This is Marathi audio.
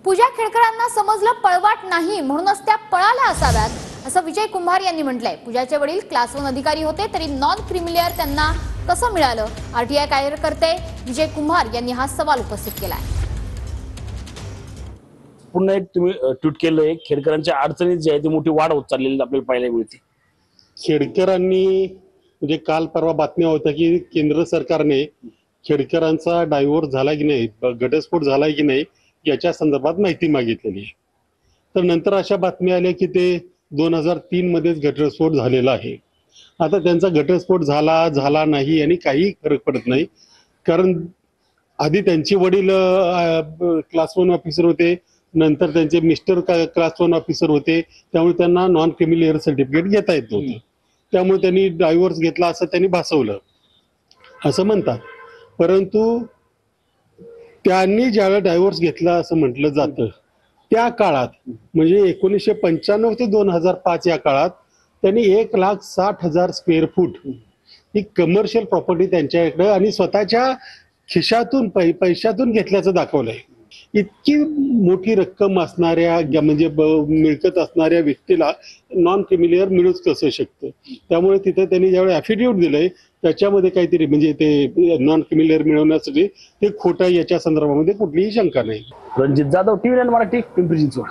पूजा खेडकरांना समजलं पळवाट नाही म्हणूनच त्या पळाल्या असाव्यात असं विजय कुंभार यांनी म्हटलंय। पूजाचे वडील क्लास 1 अधिकारी होते तरी नॉन क्रिमिलियर त्यांना कसं मिळालं? आरटीआय कार्यकर्ते विजय कुंभार यांनी हा सवाल उपस्थित केलाय। पुन्हा एक तुम्ही ट्विट केलंय, खेडकरांच्या अडचणीत जी आहे ती मोठी वाढ होत चाललेली आपल्याला पाहायला मिळते। खेडकरांनी म्हणजे काल परवा बातम्या होत्या की केंद्र सरकारने खेडकरांचा डायव्होर्स झाला की नाही, घटस्फोट झालाय की नाही याच्या संदर्भात माहिती मागितलेली आहे। तर नंतर अशा बातम्या आल्या की ते 2003 मध्येच घटस्फोट झालेला आहे। आता त्यांचा घटस्फोट झाला नाही आणि काही फरक पडत नाही, कारण आधी त्यांचे वडील क्लास 1 ऑफिसर होते, नंतर त्यांचे मिस्टर क्लास 1 ऑफिसर होते, त्यामुळे त्यांना नॉन क्रिमिलियर सर्टिफिकेट घेता येत नव्हतं। त्यामुळे त्यांनी डायव्होर्स घेतला असं त्यांनी भासवलं असं म्हणतात। परंतु त्यांनी ज्यावेळेला डायव्होर्स घेतला असं म्हटलं जातं त्या काळात म्हणजे 1995 ते 2005 या काळात त्यांनी 1,60,000 स्क्वेअर फूट ही कमर्शियल प्रॉपर्टी त्यांच्याकडे आणि स्वतःच्या खिशातून पैशातून घेतल्याचं दाखवलंय। इतकी मोठी रक्कम असणाऱ्या म्हणजे मिळकत असणाऱ्या व्यक्तीला नॉन क्रिमिलियर मिळूच कसं शकतं? त्यामुळे तिथे त्यांनी ज्यावेळी ॲफिडेव्हिट दिलंय त्याच्यामध्ये काहीतरी म्हणजे ते नॉन क्रिमिलियर मिळवण्यासाठी ते खोटं, याच्या संदर्भामध्ये कुठलीही शंका नाही। रणजित जाधव, TV9 मराठी, पिंपरी चिंचवड।